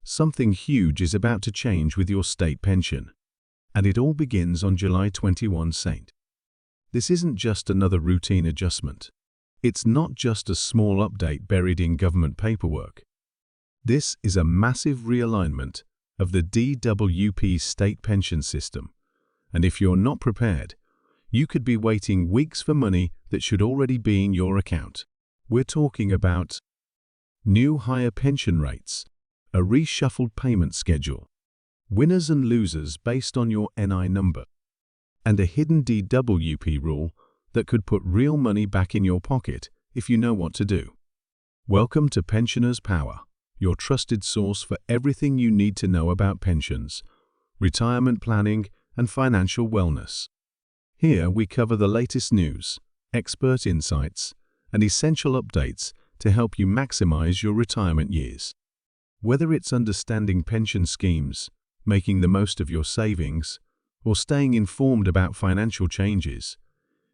Something huge is about to change with your state pension. And it all begins on July 21 St. This isn't just another routine adjustment. It's not just a small update buried in government paperwork. This is a massive realignment of the DWP state pension system. And if you're not prepared, you could be waiting weeks for money that should already be in your account. We're talking about new higher pension rates, a reshuffled payment schedule, winners and losers based on your NI number, and a hidden DWP rule that could put real money back in your pocket if you know what to do. Welcome to Pensioners Power, your trusted source for everything you need to know about pensions, retirement planning, and financial wellness. Here we cover the latest news, expert insights, and essential updates to help you maximize your retirement years. Whether it's understanding pension schemes, making the most of your savings, or staying informed about financial changes,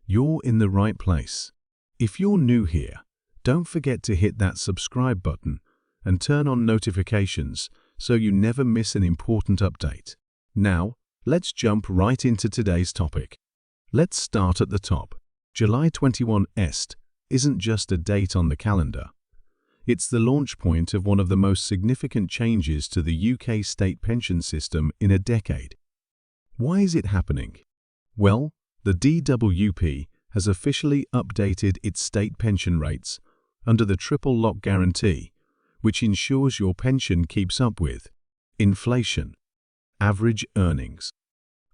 you're in the right place. If you're new here, don't forget to hit that subscribe button and turn on notifications so you never miss an important update. Now, let's jump right into today's topic. Let's start at the top. July 21 Est isn't just a date on the calendar. It's the launch point of one of the most significant changes to the UK state pension system in a decade. Why is it happening? Well, the DWP has officially updated its state pension rates under the triple lock guarantee, which ensures your pension keeps up with inflation, average earnings,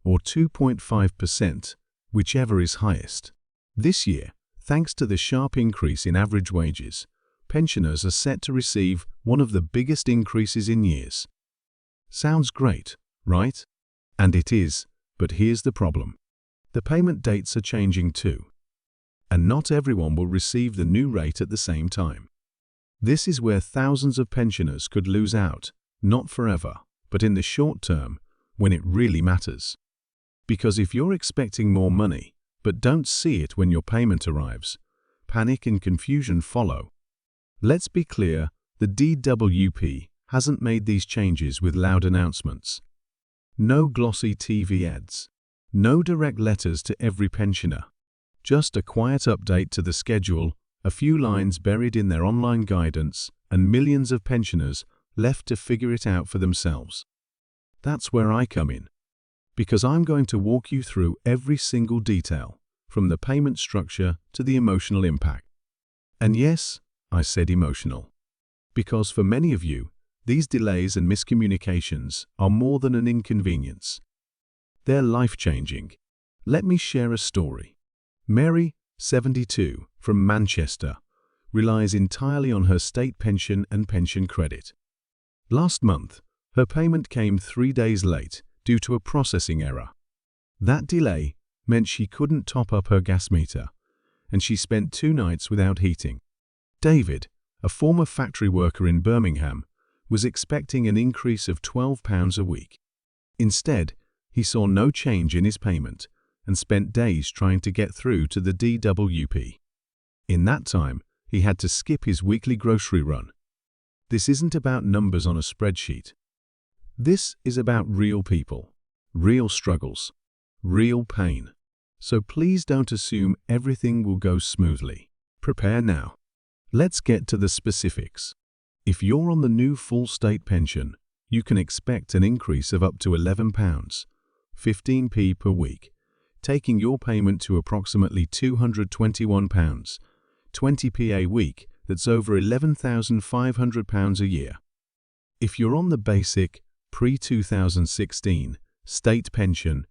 or 2.5%, whichever is highest. This year, thanks to the sharp increase in average wages, pensioners are set to receive one of the biggest increases in years. Sounds great, right? And it is, but here's the problem. The payment dates are changing too. And not everyone will receive the new rate at the same time. This is where thousands of pensioners could lose out, not forever, but in the short term, when it really matters. Because if you're expecting more money, but don't see it when your payment arrives, panic and confusion follow. Let's be clear, the DWP hasn't made these changes with loud announcements. No glossy TV ads. No direct letters to every pensioner. Just a quiet update to the schedule, a few lines buried in their online guidance, and millions of pensioners left to figure it out for themselves. That's where I come in. Because I'm going to walk you through every single detail, from the payment structure to the emotional impact. And yes, I said emotional. Because for many of you, these delays and miscommunications are more than an inconvenience. They're life-changing. Let me share a story. Mary, 72, from Manchester, relies entirely on her state pension and pension credit. Last month, her payment came 3 days late due to a processing error. That delay meant she couldn't top up her gas meter, and she spent 2 nights without heating. David, a former factory worker in Birmingham, was expecting an increase of £12 a week. Instead, he saw no change in his payment and spent days trying to get through to the DWP. In that time, he had to skip his weekly grocery run. This isn't about numbers on a spreadsheet. This is about real people, real struggles, real pain. So please don't assume everything will go smoothly. Prepare now. Let's get to the specifics. If you're on the new full state pension, you can expect an increase of up to £11, 15p per week, taking your payment to approximately £221, 20p a week. That's over £11,500 a year. If you're on the basic, pre-2016 state pension,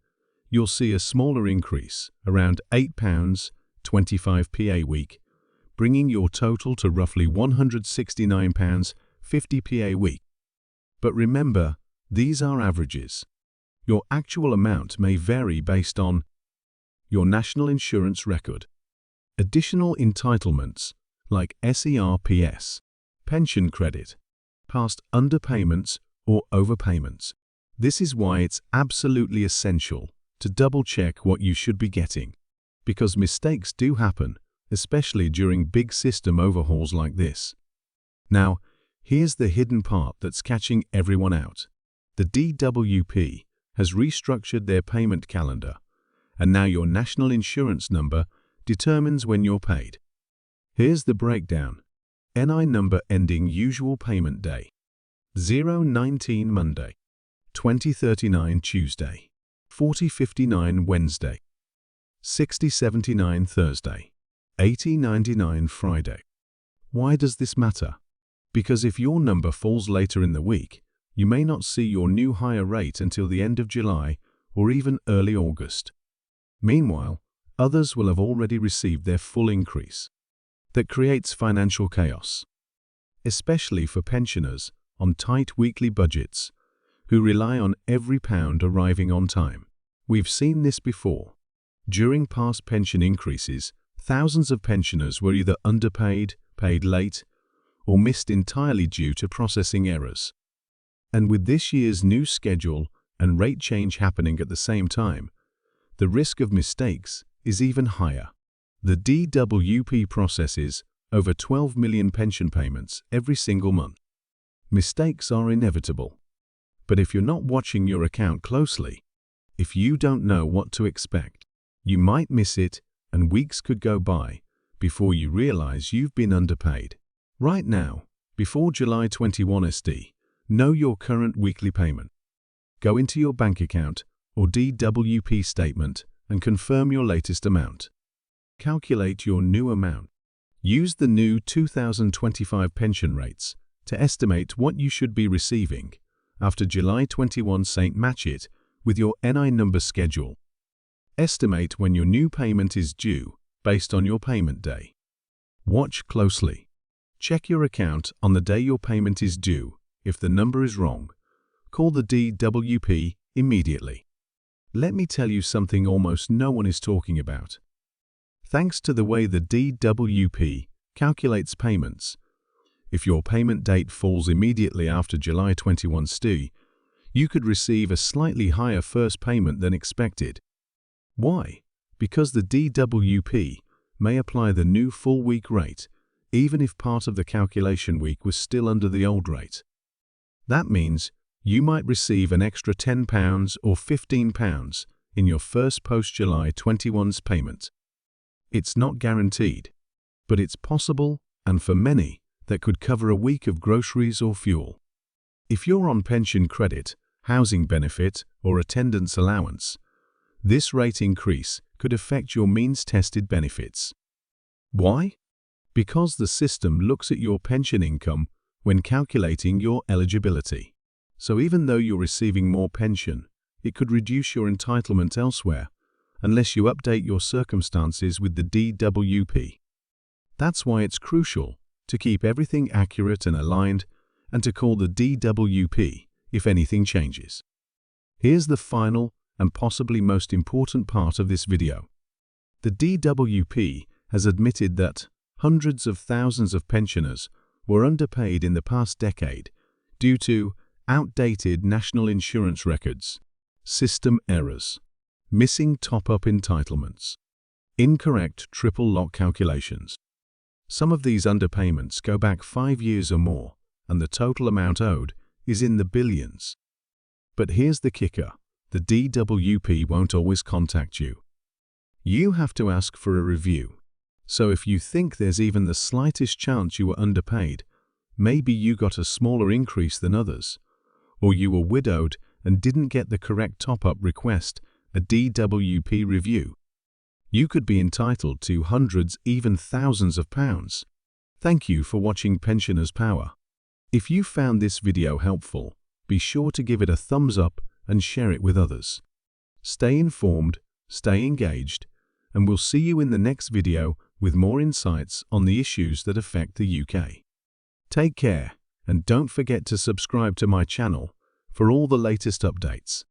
you'll see a smaller increase, around £8, 25p a week, bringing your total to roughly £169, 50p a week. But remember, these are averages. Your actual amount may vary based on your national insurance record, additional entitlements like SERPS, pension credit, past underpayments or overpayments. This is why it's absolutely essential to double-check what you should be getting, because mistakes do happen, especially during big system overhauls like this. Now, Here's the hidden part that's catching everyone out. The DWP has restructured their payment calendar, and now your national insurance number determines when you're paid. Here's the breakdown. NI number ending usual payment day: 019 Monday, 2039 Tuesday, 4059 Wednesday, 6079 Thursday, 8099 Friday. Why does this matter? Because if your number falls later in the week, you may not see your new higher rate until the end of July or even early August. Meanwhile, others will have already received their full increase. That creates financial chaos, especially for pensioners on tight weekly budgets who rely on every pound arriving on time. We've seen this before. During past pension increases, thousands of pensioners were either underpaid, paid late, or missed entirely due to processing errors. And with this year's new schedule and rate change happening at the same time, the risk of mistakes is even higher. The DWP processes over 12 million pension payments every single month. Mistakes are inevitable. But if you're not watching your account closely, if you don't know what to expect, you might miss it, and weeks could go by before you realize you've been underpaid. Right now, before July 21 SD, know your current weekly payment. Go into your bank account or DWP statement and confirm your latest amount. Calculate your new amount. Use the new 2025 pension rates to estimate what you should be receiving after July 21. Match it with your NI number schedule. Estimate when your new payment is due based on your payment day. Watch closely. Check your account on the day your payment is due. If the number is wrong, call the DWP immediately. Let me tell you something almost no one is talking about. Thanks to the way the DWP calculates payments, if your payment date falls immediately after July 21 ST, you could receive a slightly higher first payment than expected. Why? Because the DWP may apply the new full week rate, even if part of the calculation week was still under the old rate. That means you might receive an extra £10 or £15 in your first post-July 21's payment. It's not guaranteed, but it's possible, and for many, that could cover a week of groceries or fuel. If you're on pension credit, housing benefit, or attendance allowance, this rate increase could affect your means-tested benefits. Why? Because the system looks at your pension income when calculating your eligibility. So even though you're receiving more pension, it could reduce your entitlement elsewhere, unless you update your circumstances with the DWP. That's why it's crucial to keep everything accurate and aligned, and to call the DWP if anything changes. Here's the final and possibly most important part of this video. The DWP has admitted that hundreds of thousands of pensioners were underpaid in the past decade due to outdated national insurance records, system errors, missing top-up entitlements, incorrect triple lock calculations. Some of these underpayments go back 5 years or more, and the total amount owed is in the billions. But here's the kicker: the DWP won't always contact you. You have to ask for a review. So if you think there's even the slightest chance you were underpaid, maybe you got a smaller increase than others, or you were widowed and didn't get the correct top-up request, a DWP review, you could be entitled to hundreds, even thousands of pounds. Thank you for watching Pensioners Power. If you found this video helpful, be sure to give it a thumbs up and share it with others. Stay informed, stay engaged, and we'll see you in the next video with more insights on the issues that affect the UK. Take care, and don't forget to subscribe to my channel for all the latest updates.